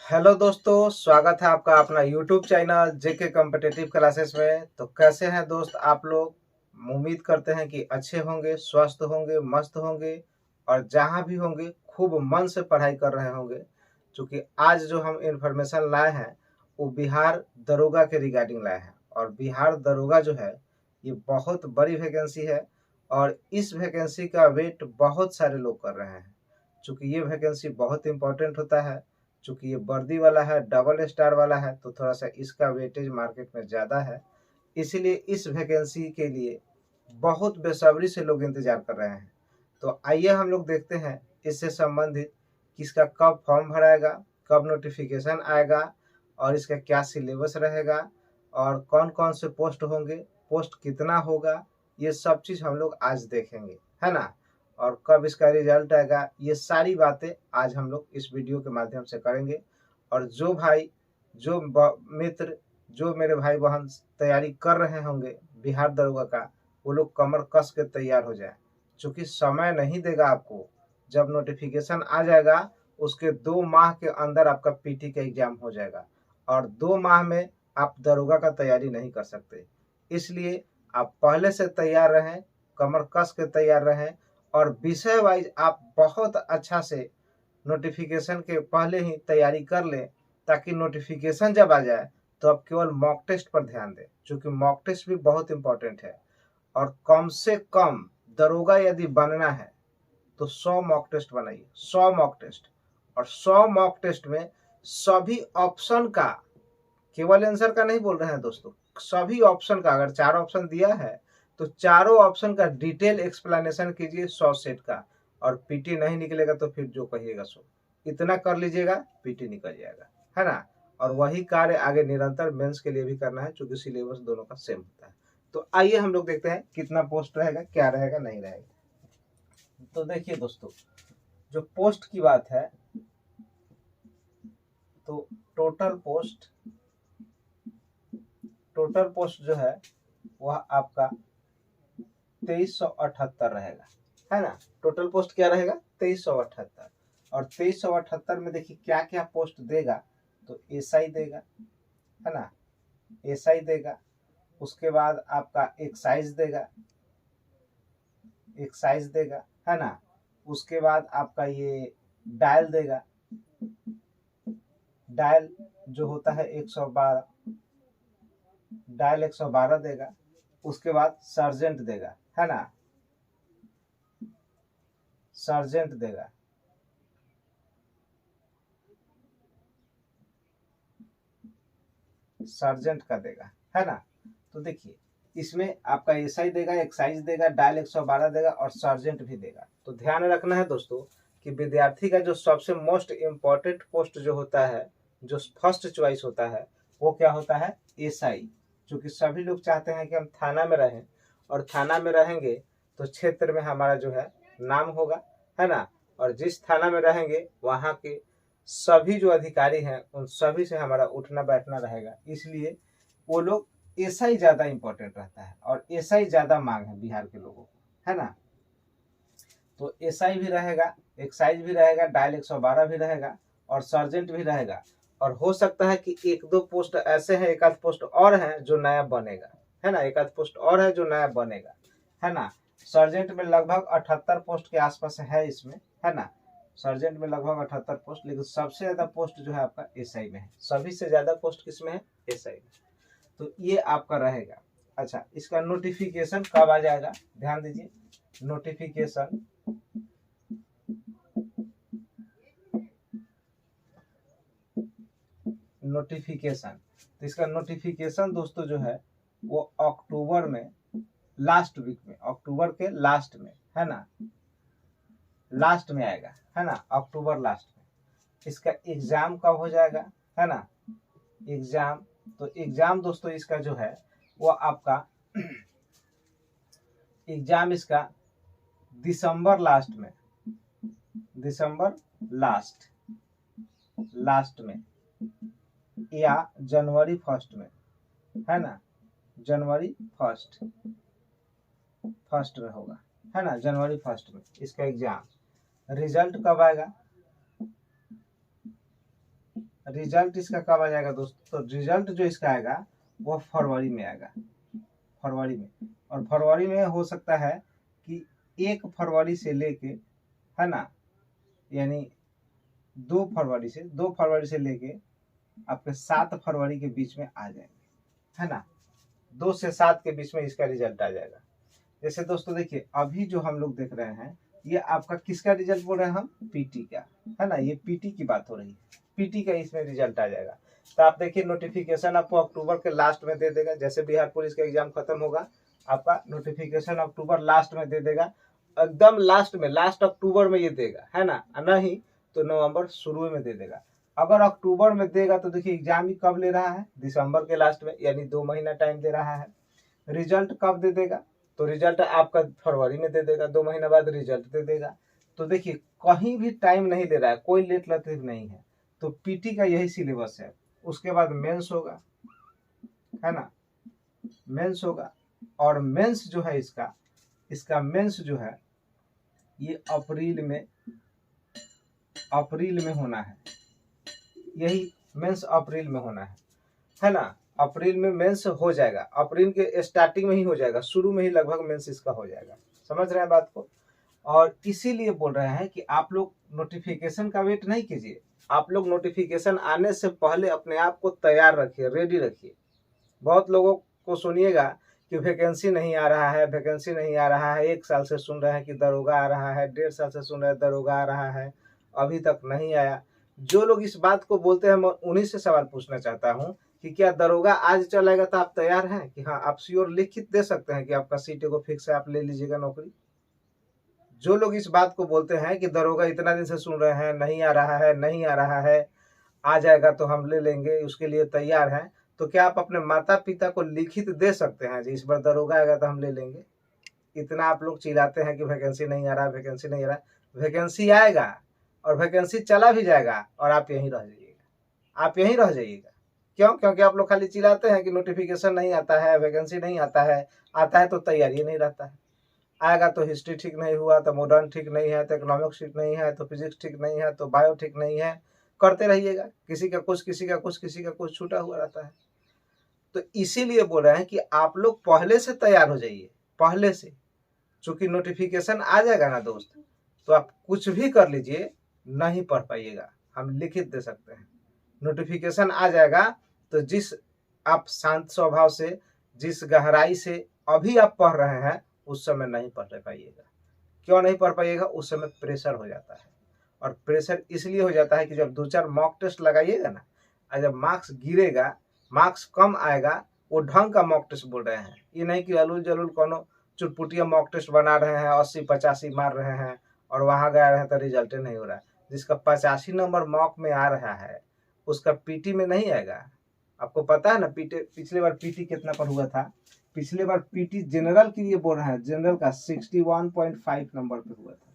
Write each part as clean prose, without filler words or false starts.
Hello दोस्तों, स्वागत है आपका अपना यूट्यूब चैनल जेके कॉम्पिटिटिव क्लासेस में। तो कैसे हैं दोस्त आप लोग? उम्मीद करते हैं कि अच्छे होंगे, स्वस्थ होंगे, मस्त होंगे और जहां भी होंगे खूब मन से पढ़ाई कर रहे होंगे। क्योंकि आज जो हम इंफॉर्मेशन लाए हैं वो बिहार दरोगा के रिगार्डिंग लाए हैं। और बिहार दरोगा जो है ये बहुत बड़ी वैकेंसी है और इस वैकेंसी का वेट बहुत सारे लोग कर रहे हैं। चूँकि ये वैकेंसी बहुत इंपॉर्टेंट होता है, चूँकि ये वर्दी वाला है, डबल स्टार वाला है, तो थोड़ा सा इसका वेटेज मार्केट में ज़्यादा है। इसीलिए इस वैकेंसी के लिए बहुत बेसब्री से लोग इंतजार कर रहे हैं। तो आइए हम लोग देखते हैं इससे संबंधित कि इसका कब फॉर्म भराएगा, कब नोटिफिकेशन आएगा और इसका क्या सिलेबस रहेगा और कौन कौन से पोस्ट होंगे, पोस्ट कितना होगा, ये सब चीज़ हम लोग आज देखेंगे, है ना। और कब इसका रिजल्ट आएगा, ये सारी बातें आज हम लोग इस वीडियो के माध्यम से करेंगे। और जो भाई, जो मित्र, जो मेरे भाई बहन तैयारी कर रहे होंगे बिहार दरोगा का, वो लोग कमर कस के तैयार हो जाए। क्योंकि समय नहीं देगा आपको। जब नोटिफिकेशन आ जाएगा उसके 2 माह के अंदर आपका पीटी का एग्जाम हो जाएगा और 2 माह में आप दरोगा का तैयारी नहीं कर सकते। इसलिए आप पहले से तैयार रहें, कमर कस के तैयार रहें और विषय वाइज आप बहुत अच्छा से नोटिफिकेशन के पहले ही तैयारी कर लें, ताकि नोटिफिकेशन जब आ जाए तो आप केवल मॉक टेस्ट पर ध्यान दें। क्योंकि मॉक टेस्ट भी बहुत इंपॉर्टेंट है और कम से कम दरोगा यदि बनना है तो 100 मॉक टेस्ट बनाइए, 100 मॉक टेस्ट। और 100 मॉक टेस्ट में सभी ऑप्शन का, केवल आंसर का नहीं बोल रहे हैं दोस्तों, सभी ऑप्शन का, अगर 4 ऑप्शन दिया है तो चारों ऑप्शन का डिटेल एक्सप्लेनेशन कीजिए 100 सेट का। और पीटी नहीं निकलेगा तो फिर जो कहिएगा सो। इतना कर लीजिएगा, पीटी निकल जाएगा, है ना। और वही कार्य आगे निरंतर मेंस के लिए भी करना है, क्योंकि सिलेबस दोनों का सेम होता है। तो आइए हम लोग देखते हैं कितना पोस्ट रहेगा, क्या रहेगा, नहीं रहेगा। तो देखिए दोस्तों, जो पोस्ट की बात है तो टोटल पोस्ट जो है वह आपका 2378 रहेगा, है ना। टोटल पोस्ट क्या रहेगा? 2378। और 2378 में देखिए क्या क्या पोस्ट देगा। तो एसआई देगा, है ना, एसआई देगा। उसके बाद आपका एक्साइज देगा, है ना। उसके बाद आपका ये डायल देगा, डायल जो होता है 112, डायल 112 देगा। उसके बाद सर्जेंट देगा, है ना, सर्जेंट देगा। सर्जेंट का देगा, है ना। तो देखिए इसमें आपका एसआई देगा, एक्साइज देगा, डायल 112 देगा और सर्जेंट भी देगा। तो ध्यान रखना है दोस्तों कि विद्यार्थी का जो सबसे मोस्ट इम्पॉर्टेंट पोस्ट जो होता है, जो फर्स्ट चॉइस होता है, वो क्या होता है? एसआई। क्योंकि सभी लोग चाहते हैं कि हम थाना में रहें और थाना में रहेंगे तो क्षेत्र में हमारा जो है नाम होगा, है ना। और जिस थाना में रहेंगे वहाँ के सभी जो अधिकारी हैं उन सभी से हमारा उठना बैठना रहेगा। इसलिए वो लोग एसआई ज़्यादा इंपॉर्टेंट रहता है और एसआई ज़्यादा मांग है बिहार के लोगों को, है ना। तो एसआई भी रहेगा, एक्साइज भी रहेगा, डायल 112 भी रहेगा और सर्जेंट भी रहेगा। और हो सकता है कि एक दो पोस्ट ऐसे हैं, एक आध पोस्ट और हैं जो नया बनेगा, है ना, एक आध पोस्ट और है जो नया बनेगा, है ना। सर्जेंट में लगभग 78 पोस्ट के आसपास है इसमें, है ना। सर्जेंट में लगभग 78 पोस्ट, लेकिन सबसे ज्यादा पोस्ट जो है आपका एसआई में है। सभी से ज्यादा पोस्ट किस में है? एसआई में। तो ये आपका रहेगा। अच्छा, इसका नोटिफिकेशन कब आ जाएगा? ध्यान दीजिए, नोटिफिकेशन नोटिफिकेशन तो इसका नोटिफिकेशन दोस्तों जो है वो अक्टूबर में, लास्ट वीक में, अक्टूबर के लास्ट में, है ना, लास्ट में आएगा, है ना, अक्टूबर लास्ट में। इसका एग्जाम कब हो जाएगा, है ना, एग्जाम। तो एग्जाम दोस्तों इसका जो है वो आपका एग्जाम इसका दिसंबर लास्ट में, दिसंबर लास्ट में या जनवरी फर्स्ट में, है ना, जनवरी फर्स्ट में होगा, है ना, जनवरी फर्स्ट में इसका एग्जाम। रिजल्ट कब आएगा? रिजल्ट इसका कब आ जाएगा दोस्तों? तो रिजल्ट जो इसका आएगा वो फरवरी में आएगा, फरवरी में। और फरवरी में हो सकता है कि 1 फरवरी से लेके, है ना, यानी 2 फरवरी से लेके आपके 7 फरवरी के बीच में आ जाएंगे, है ना। 2 से 7 के बीच में इसका रिजल्ट आ जाएगा। जैसे दोस्तों देखिए, अभी जो हम लोग देख रहे हैं ये आपका किसका रिजल्ट बोल रहे हैं हम? पीटी का, है ना। ये पीटी की बात हो रही है, पीटी का इसमें रिजल्ट आ जाएगा। तो आप देखिए नोटिफिकेशन आपको अक्टूबर के लास्ट में दे देगा। जैसे बिहार पुलिस का एग्जाम खत्म होगा, आपका नोटिफिकेशन अक्टूबर लास्ट में दे देगा, एकदम लास्ट में, लास्ट अक्टूबर में ये देगा, है ना। नहीं तो नवंबर शुरू में दे देगा। अगर अक्टूबर में देगा तो देखिए एग्जाम ही कब ले रहा है? दिसंबर के लास्ट में, यानी 2 महीना टाइम दे रहा है। रिजल्ट कब दे देगा? तो रिजल्ट आपका फरवरी में दे देगा, 2 महीना बाद रिजल्ट दे देगा। तो देखिए कहीं भी टाइम नहीं ले रहा है, कोई लेट लतीफ नहीं है। तो पीटी का यही सिलेबस है। उसके बाद मेंस होगा, है ना, मेंस होगा। और मेंस जो है इसका मेंस जो है ये अप्रैल में होना है। यही मेंस अप्रैल में होना है ना। अप्रैल में मेंस हो जाएगा, अप्रैल के स्टार्टिंग में ही हो जाएगा, शुरू में ही लगभग मेंस इसका हो जाएगा। समझ रहे हैं बात को? और इसीलिए बोल रहे हैं कि आप लोग नोटिफिकेशन का वेट नहीं कीजिए, आप लोग नोटिफिकेशन आने से पहले अपने आप को तैयार रखिए, रेडी रखिए। बहुत लोगों को सुनिएगा कि वैकेंसी नहीं आ रहा है, वैकेंसी नहीं आ रहा है, 1 साल से सुन रहे हैं कि दरोगा आ रहा है, 1.5 साल से सुन रहे हैं दरोगा आ रहा है, अभी तक नहीं आया। जो लोग इस बात को बोलते हैं मैं उन्हीं से सवाल पूछना चाहता हूँ कि क्या दरोगा आज चलेगा तो आप तैयार हैं कि हाँ आप श्योर लिखित दे सकते हैं कि आपका सीट को फिक्स है, आप ले लीजिएगा नौकरी? जो लोग इस बात को बोलते हैं कि दरोगा इतना दिन से सुन रहे हैं, नहीं आ रहा है, नहीं आ रहा है, आ जाएगा तो हम ले लेंगे, उसके लिए तैयार हैं, तो क्या आप अपने माता पिता को लिखित दे सकते हैं जी इस बार दरोगा आएगा तो हम ले लेंगे? इतना आप लोग चिल्लाते हैं कि वैकेंसी नहीं आ रहा, वैकेंसी नहीं आ रहा। वैकेंसी आएगा और वैकेंसी चला भी जाएगा और आप यहीं रह जाइएगा, आप यहीं रह जाइएगा। क्यों? क्योंकि आप लोग खाली चिल्लाते हैं कि नोटिफिकेशन नहीं आता है, वैकेंसी नहीं आता है, आता है तो तैयारी नहीं रहता है। आएगा तो हिस्ट्री ठीक नहीं हुआ, तो मॉडर्न ठीक नहीं है, तो इकोनॉमिक्स ठीक नहीं है, तो फिजिक्स ठीक नहीं है, तो बायो ठीक नहीं है, करते रहिएगा। किसी का कुछ, किसी का कुछ, किसी का कुछ छूटा हुआ रहता है। तो इसीलिए बोल रहे हैं कि आप लोग पहले से तैयार हो जाइए, पहले से। चूंकि नोटिफिकेशन आ जाएगा ना दोस्त, तो आप कुछ भी कर लीजिए, नहीं पढ़ पाइएगा, हम लिखित दे सकते हैं। नोटिफिकेशन आ जाएगा तो जिस आप शांत स्वभाव से, जिस गहराई से अभी आप पढ़ रहे हैं, उस समय नहीं पढ़ पाइएगा। क्यों नहीं पढ़ पाइएगा? उस समय प्रेशर हो जाता है। और प्रेशर इसलिए हो जाता है कि जब 2-4 मॉक टेस्ट लगाइएगा ना, और जब मार्क्स गिरेगा, मार्क्स कम आएगा, वो ढंग का मॉक टेस्ट बोल रहे हैं, ये नहीं कि अलूल जलूल कोनो चुटपुटिया मॉक टेस्ट बना रहे हैं, 80-85 मार रहे हैं और वहां गया रहे तो रिजल्ट नहीं हो रहा है। जिसका 85 नंबर मॉक में आ रहा है उसका पीटी में नहीं आएगा। आपको पता है ना पिछले बार पीटी कितना पर हुआ था? पिछले बार पीटी जनरल के लिए बोल रहा है, जनरल का 61.5 नंबर पे हुआ था।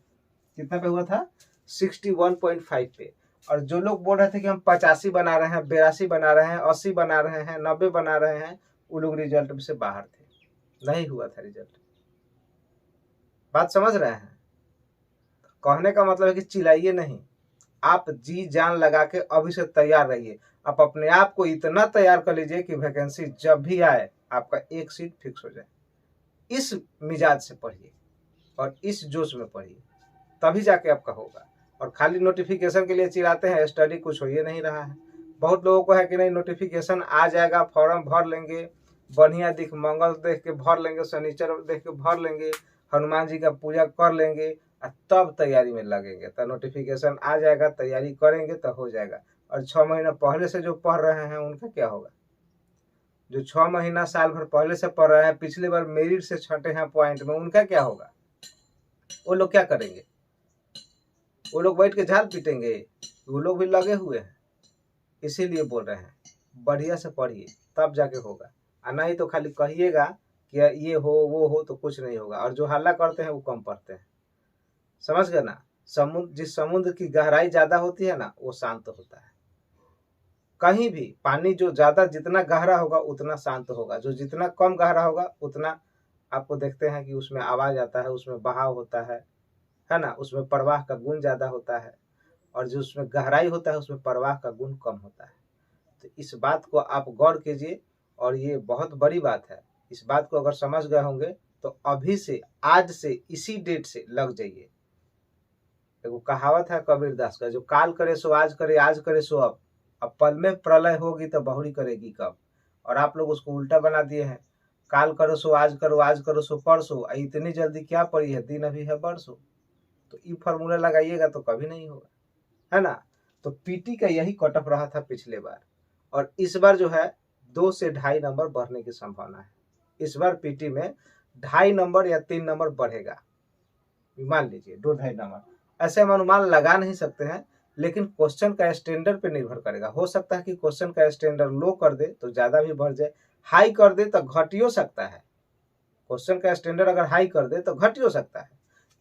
कितना पे हुआ था? 61.5 पे। और जो लोग बोल रहे थे कि हम 85 बना रहे हैं, 82 बना रहे हैं, 80 बना रहे हैं, 90 बना रहे हैं, वो लोग रिजल्ट से बाहर थे, नहीं हुआ था रिजल्ट। बात समझ रहे हैं? कहने का मतलब है कि चिल्लाइए नहीं, आप जी जान लगा के अभी से तैयार रहिए। आप अपने आप को इतना तैयार कर लीजिए कि वैकेंसी जब भी आए आपका एक सीट फिक्स हो जाए। इस मिजाज से पढ़िए और इस जोश में पढ़िए, तभी जाके आपका होगा। और खाली नोटिफिकेशन के लिए चिल्लाते हैं, स्टडी कुछ हो ही नहीं रहा है। बहुत लोगों को है कि नहीं नोटिफिकेशन आ जाएगा, फॉर्म भर लेंगे, बढ़िया दिख मंगल देख के भर लेंगे, शनिचर देख के भर लेंगे, हनुमान जी का पूजा कर लेंगे और तब तैयारी में लगेंगे। तो नोटिफिकेशन आ जाएगा, तैयारी करेंगे तो हो जाएगा। और 6 महीना पहले से जो पढ़ रहे हैं उनका क्या होगा? जो 6 महीना साल भर पहले से पढ़ रहे हैं, पिछले बार मेरिट से छंटे हैं पॉइंट में, उनका क्या होगा? वो लोग क्या करेंगे? वो लोग बैठ के झाल पीटेंगे? वो लोग भी लगे हुए हैं। इसीलिए बोल रहे हैं बढ़िया से पढ़िए, तब जाके होगा। और नहीं तो खाली कहिएगा कि ये हो वो हो, तो कुछ नहीं होगा। और जो हल्ला करते हैं वो कम पढ़ते हैं। समझ गए ना? जिस समुद्र की गहराई ज्यादा होती है ना, वो शांत होता है। कहीं भी पानी जो ज्यादा, जितना गहरा होगा उतना शांत होगा, जो जितना कम गहरा होगा उतना आपको देखते हैं कि उसमें आवाज आता है, उसमें बहाव होता है ना, उसमें प्रवाह का गुण ज्यादा होता है। और जो उसमें गहराई होता है उसमें प्रवाह का गुण कम होता है। तो इस बात को आप गौर कीजिए और ये बहुत बड़ी बात है। इस बात को अगर समझ गए होंगे तो अभी से, आज से, इसी डेट से लग जाइए। देखो कहावत है कबीरदास का, जो काल करे सो आज करे, आज करे सो अब पल में प्रलय होगी तो बहुरी करेगी कब। और आप लोग उसको उल्टा बना दिए हैं, काल करो सो आज करो, आज करो सो परसों, इतनी जल्दी क्या पड़ी है, दिन अभी है बरसों। तो ये फॉर्मूला लगाइएगा तो कभी नहीं होगा, है ना। तो पीटी का यही कट ऑफ रहा था पिछले बार, और इस बार जो है 2 से 2.5 नंबर बढ़ने की संभावना है। इस बार पीटी में 2.5 नंबर या 3 नंबर बढ़ेगा, मान लीजिए 2-2.5 नंबर। ऐसे हम अनुमान लगा नहीं सकते हैं, लेकिन क्वेश्चन का स्टैंडर्ड पे निर्भर करेगा। हो सकता है कि क्वेश्चन का स्टैंडर्ड लो कर दे तो ज्यादा भी बढ़ जाए, हाई कर दे तो घट ही हो सकता है। क्वेश्चन का स्टैंडर्ड अगर हाई कर दे तो घट ही हो सकता है।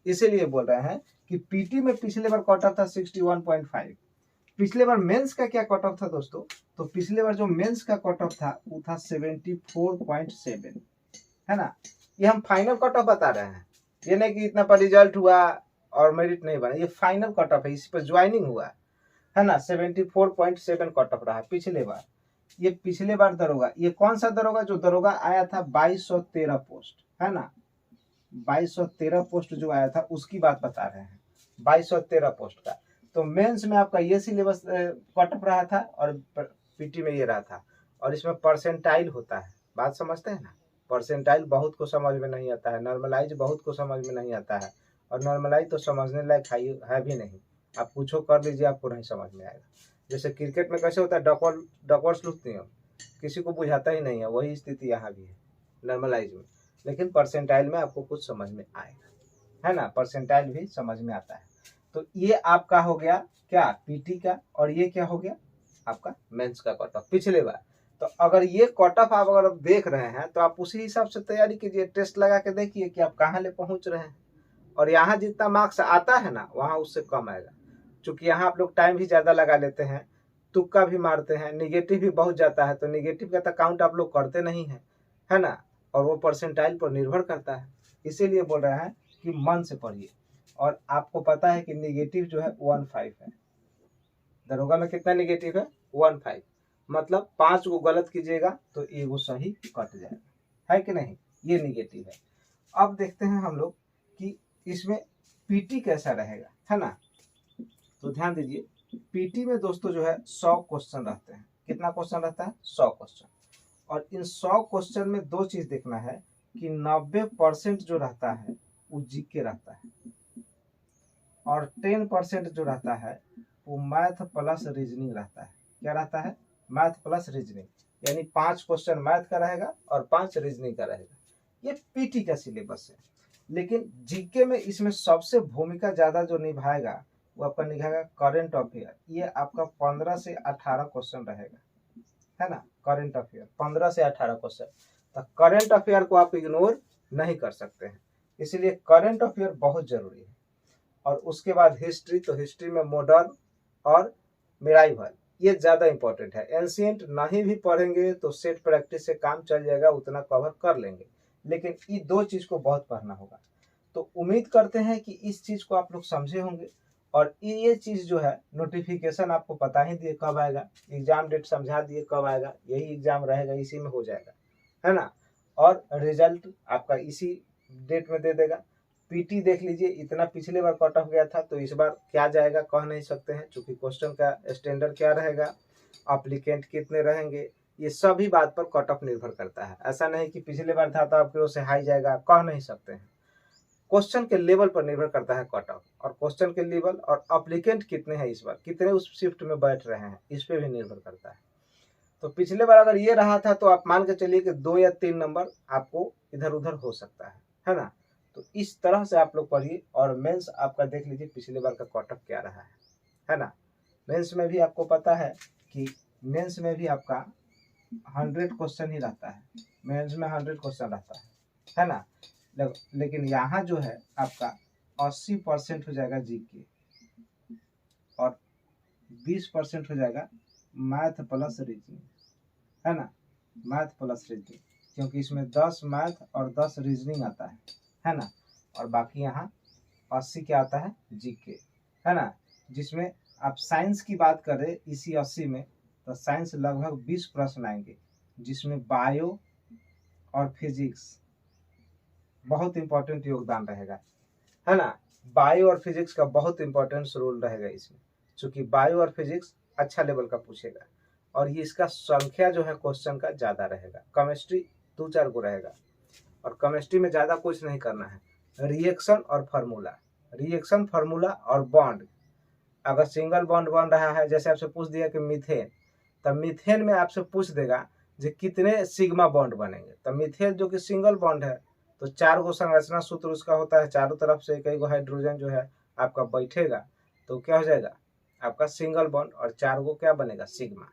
इसीलिए बोल रहे हैं कि पीटी में पिछले बार कट ऑफ था 61.5। पिछले बार मेंस का क्या कट ऑफ था दोस्तों, तो पिछले बार जो मेंस का कट ऑफ था वो था 74.7, है ना। ये हम फाइनल कट ऑफ बता रहे हैं, ये नहीं कि इतना पर रिजल्ट हुआ और मेरिट नहीं बना, ये फाइनल कट ऑफ है, इस पर ज्वाइनिंग हुआ है ना। 74.7 कट ऑफ रहा पिछले बार। ये पिछले बार दरोगा, ये कौन सा दरोगा, जो दरोगा आया था 2213 पोस्ट, है ना। 2213 पोस्ट जो आया था उसकी बात बता रहे हैं, 2213 पोस्ट का। तो मेंस में आपका ये सिलेबस कट ऑफ रहा था और पीटी में ये रहा था, और इसमें परसेंटाइल होता है, बात समझते हैं ना। परसेंटाइल बहुत को समझ में नहीं आता है, नॉर्मलाइज बहुत को समझ में नहीं आता है, और नॉर्मलाइज तो समझने लायक है भी नहीं। आप पूछो कर लीजिए, आपको नहीं समझ में आएगा। जैसे क्रिकेट में कैसे होता है, डकवर्स लुटती हो, किसी को बुझाता ही नहीं है, वही स्थिति यहाँ भी है नॉर्मलाइज में। लेकिन परसेंटाइल में आपको कुछ समझ में आएगा, है ना, परसेंटाइल भी समझ में आता है। तो ये आपका हो गया क्या, पीटी का, और ये क्या हो गया आपका मेंस का कट ऑफ पिछले बार। तो अगर ये कट ऑफ आप अगर देख रहे हैं तो आप उसी हिसाब से तैयारी कीजिए, टेस्ट लगा के देखिए कि आप कहाँ ले पहुंच रहे हैं। और यहाँ जितना मार्क्स आता है ना वहाँ उससे कम आएगा, क्योंकि यहाँ आप लोग टाइम भी ज्यादा लगा लेते हैं, तुक्का भी मारते हैं, निगेटिव भी बहुत जाता है, तो निगेटिव का तो काउंट आप लोग करते नहीं है ना। और वो परसेंटाइल पर निर्भर करता है, इसीलिए बोल रहे हैं कि मन से पढ़िए। और आपको पता है कि निगेटिव जो है 15 है, दरोगा में कितना निगेटिव है 15, मतलब 5 को गलत कीजिएगा तो एगो सही कट जाएगा, है कि नहीं, ये निगेटिव है। अब देखते हैं हम लोग कि इसमें पीटी कैसा रहेगा, है ना। तो ध्यान दीजिए, पीटी में दोस्तों जो है 100 क्वेश्चन रहते हैं। कितना क्वेश्चन रहता है, 100 क्वेश्चन। और इन 100 क्वेश्चन में 2 चीज देखना है कि 90% जो रहता है वो जीके रहता है, और 10% जो रहता है वो मैथ प्लस रीजनिंग रहता है। क्या रहता है, मैथ प्लस रीजनिंग, यानी 5 क्वेश्चन मैथ का रहेगा और 5 रीजनिंग का रहेगा। ये पीटी का सिलेबस है। लेकिन जीके में इसमें सबसे भूमिका ज्यादा जो निभाएगा वो आपका निभाएगा करंट अफेयर। ये आपका 15 से 18 क्वेश्चन रहेगा, है ना। करंट अफेयर 15 से 18 क्वेश्चन, तो करंट अफेयर को आप इग्नोर नहीं कर सकते हैं, इसलिए करंट अफेयर बहुत जरूरी है। और उसके बाद हिस्ट्री, तो हिस्ट्री में मॉडर्न और मेराइवल ये ज्यादा इंपॉर्टेंट है। एंशिएंट नहीं भी पढ़ेंगे तो सेट प्रैक्टिस से काम चल जाएगा, उतना कवर कर लेंगे, लेकिन ये 2 चीज को बहुत पढ़ना होगा। तो उम्मीद करते हैं कि इस चीज को आप लोग समझे होंगे। और ये चीज जो है नोटिफिकेशन आपको पता ही दिए कब आएगा, एग्जाम डेट समझा दिए कब आएगा, यही एग्जाम रहेगा, इसी में हो जाएगा, है ना। और रिजल्ट आपका इसी डेट में दे देगा। पीटी देख लीजिए, इतना पिछले बार कट ऑफ गया था, तो इस बार क्या जाएगा कह नहीं सकते हैं, क्योंकि क्वेश्चन का स्टैंडर्ड क्या रहेगा, एप्लीकेंट कितने रहेंगे, ये सभी बात पर कट ऑफ निर्भर करता है। ऐसा नहीं कि पिछले बार था तो आपके ओर से हाई जाएगा, कह नहीं सकते हैं। क्वेश्चन के लेवल पर निर्भर करता है कट ऑफ, और क्वेश्चन के लेवल और एप्लीकेंट कितने हैं इस बार, कितने उस शिफ्ट में बैठ रहे हैं, इस पे भी निर्भर करता है। तो पिछले बार अगर ये रहा था तो आप मान के चलिए कि 2 या 3 नंबर आपको इधर उधर हो सकता है ना। तो इस तरह से आप लोग पढ़िए। और मेंस आपका देख लीजिए पिछले बार का कट ऑफ क्या रहा है ना। मेंस में भी आपको पता है कि मेंस में भी आपका 100 क्वेश्चन ही रहता है, मेंस में 100 क्वेश्चन रहता है ना। लेकिन यहाँ जो है आपका 80% हो जाएगा जीके और 20% हो जाएगा मैथ प्लस रीजनिंग, है ना, मैथ प्लस रीजनिंग, क्योंकि इसमें 10 मैथ और 10 रीजनिंग आता है ना। और बाकी यहाँ 80 क्या आता है जीके, है ना, जिसमें आप साइंस की बात करें इसी 80 में, तो साइंस लगभग 20 प्रश्न आएंगे, जिसमें बायो और फिजिक्स बहुत इंपॉर्टेंट योगदान रहेगा, है ना। बायो और फिजिक्स का बहुत इंपॉर्टेंट रोल रहेगा इसमें, क्योंकि बायो और फिजिक्स अच्छा लेवल का पूछेगा, और ये इसका संख्या जो है क्वेश्चन का ज्यादा रहेगा। केमिस्ट्री 2-4 को रहेगा, और केमिस्ट्री में ज्यादा कुछ नहीं करना है, रिएक्शन और फार्मूला, रिएक्शन फार्मूला और बॉन्ड। अगर सिंगल बॉन्ड बन रहा है, जैसे आपसे पूछ दिया कि मीथेन, तब मीथेन में आपसे पूछ देगा जो कितने सिग्मा बॉन्ड बनेंगे। तब मीथेन जो कि सिंगल बॉन्ड है, तो 4 गो संरचना सूत्र उसका होता है, चारों तरफ से कई गो हाइड्रोजन जो है आपका बैठेगा, तो क्या हो जाएगा आपका सिंगल बॉन्ड, और 4 गो क्या बनेगा सिग्मा।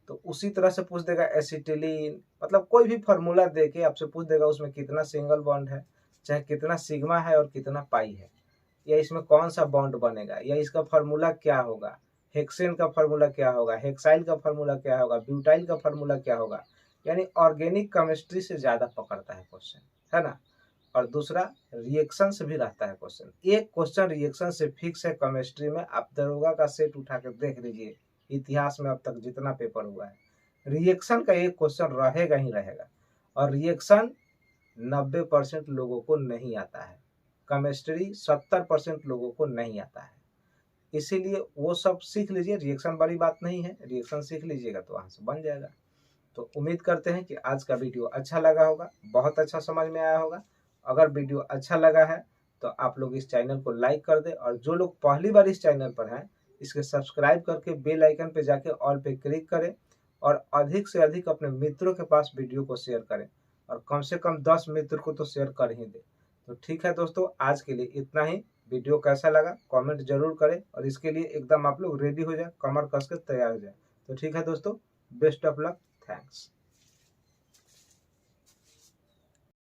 तो उसी तरह से पूछ देगा एसिटिलीन, मतलब कोई भी फार्मूला दे के आपसे पूछ देगा उसमें कितना सिंगल बॉन्ड है, चाहे कितना सिग्मा है और कितना पाई है, या इसमें कौन सा बॉन्ड बनेगा, या इसका फार्मूला क्या होगा, हेक्सेन का फार्मूला क्या होगा, हेक्साइल का फार्मूला क्या होगा, ब्यूटाइल का फार्मूला क्या होगा। यानी ऑर्गेनिक केमिस्ट्री से ज्यादा पकड़ता है क्वेश्चन, है ना। और दूसरा रिएक्शन से भी रहता है क्वेश्चन, एक क्वेश्चन रिएक्शन से फिक्स है केमिस्ट्री में। आप दरोगा का सेट उठा कर देख लीजिए, इतिहास में अब तक जितना पेपर हुआ है, रिएक्शन का एक क्वेश्चन रहेगा ही रहेगा। और रिएक्शन 90% लोगों को नहीं आता है, केमिस्ट्री 70% लोगों को नहीं आता है, इसीलिए वो सब सीख लीजिए। रिएक्शन बड़ी बात नहीं है, रिएक्शन सीख लीजिएगा तो वहां से बन जाएगा। तो उम्मीद करते हैं कि आज का वीडियो अच्छा लगा होगा, बहुत अच्छा समझ में आया होगा। अगर वीडियो अच्छा लगा है तो आप लोग इस चैनल को लाइक कर दें, और जो लोग पहली बार इस चैनल पर हैं इसके सब्सक्राइब करके बेल आइकन पे जाके ऑल पे क्लिक करें, और अधिक से अधिक अपने मित्रों के पास वीडियो को शेयर करें, और कम से कम 10 मित्र को तो शेयर कर ही दें। तो ठीक है दोस्तों, आज के लिए इतना ही। वीडियो कैसा लगा कमेंट जरूर करें, और इसके लिए एकदम आप लोग रेडी हो जाए, कमर कस के तैयार हो जाए। तो ठीक है दोस्तों, बेस्ट ऑफ लक, थैंक्स।